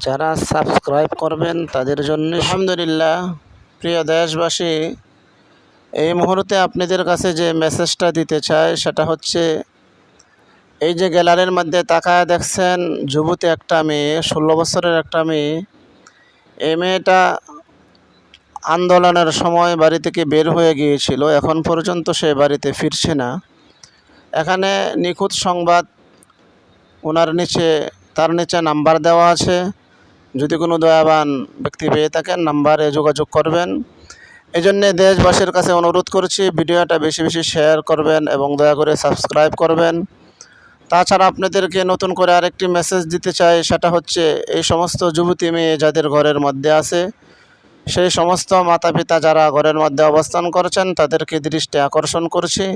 যারা সাবস্ক্রাইব করবেন তাদের জন্য আলহামদুলিল্লাহ। প্রিয় দেশবাসী, এই মুহূর্তে আপনাদের কাছে যে মেসেজটা দিতে চাই সেটা হচ্ছে, এই যে গ্যালারির মধ্যে তাকায় দেখছেন যুবতী একটা মেয়ে, 16 বছরের একটা মেয়ে। এই মেয়েটা আন্দোলনের সময় বাড়ি থেকে বের হয়ে গিয়েছিল, এখন পর্যন্ত সে বাড়িতে ফিরছে না। এখানে নিখুঁত সংবাদ, তার নিচে নাম্বার দেওয়া আছে। যদি কোনো দয়াবান ব্যক্তি পেয়ে থাকেন নাম্বারে যোগাযোগ করবেন। এই জন্যে দেশবাসীর কাছে অনুরোধ করছি, ভিডিওটা বেশি বেশি শেয়ার করবেন এবং দয়া করে সাবস্ক্রাইব করবেন। তাছাড়া আপনাদেরকে নতুন করে আরেকটি মেসেজ দিতে চাই, সেটা হচ্ছে এই সমস্ত যুবতী মেয়ে যাদের ঘরের মধ্যে আছে, সেই সমস্ত মাতা পিতা যারা ঘরের মধ্যে অবস্থান করছেন তাদেরকে দৃষ্টি আকর্ষণ করছি,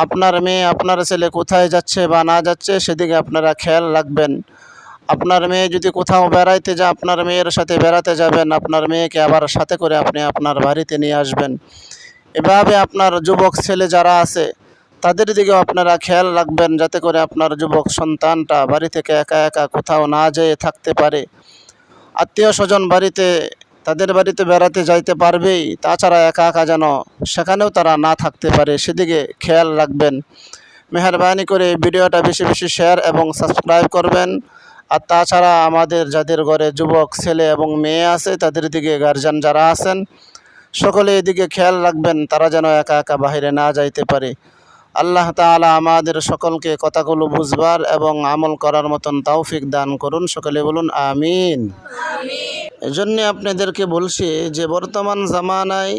আপনার মেয়ে আপনার ছেলে কোথায় যাচ্ছে বা না যাচ্ছে সেদিকে আপনারা খেয়াল রাখবেন। আপনার মেয়ে যদি কোথাও বেড়াইতে যায়, আপনার মেয়ের সাথে বেড়াতে যাবেন, আপনার মেয়েকে আবার সাথে করে আপনি আপনার বাড়িতে নিয়ে আসবেন। এভাবে আপনার যুবক ছেলে যারা আছে তাদের দিকেও আপনারা খেয়াল রাখবেন, যাতে করে আপনার যুবক সন্তানটা বাড়ি থেকে একা একা কোথাও না যেয়ে থাকতে পারে। আত্মীয় স্বজন তাদের বাড়িতে বেড়াতে যাইতে পারবেই, তাছাড়া একা একা যেন সেখানেও তারা না থাকতে পারে, সেদিকে খেয়াল রাখবেন। মেহরবানি করে ভিডিওটা বেশি বেশি শেয়ার এবং সাবস্ক্রাইব করবেন। আর তাছাড়া আমাদের যাদের ঘরে যুবক ছেলে এবং মেয়ে আছে তাদের দিকে গার্জিয়ান যারা আছেন সকলে এদিকে খেয়াল রাখবেন, তারা যেন একা একা বাইরে না যাইতে পারে। আল্লাহ তাআলা আমাদের সকলকে কথাগুলো বুঝবার এবং আমল করার মতন তৌফিক দান করুন। সকলে বলুন আমিন। এজন্য আপনাদেরকে বলছি যে বর্তমান জামানায়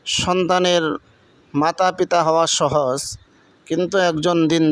সন্তানের মাতা পিতা হওয়া সহজ, কিন্তু একজন দিন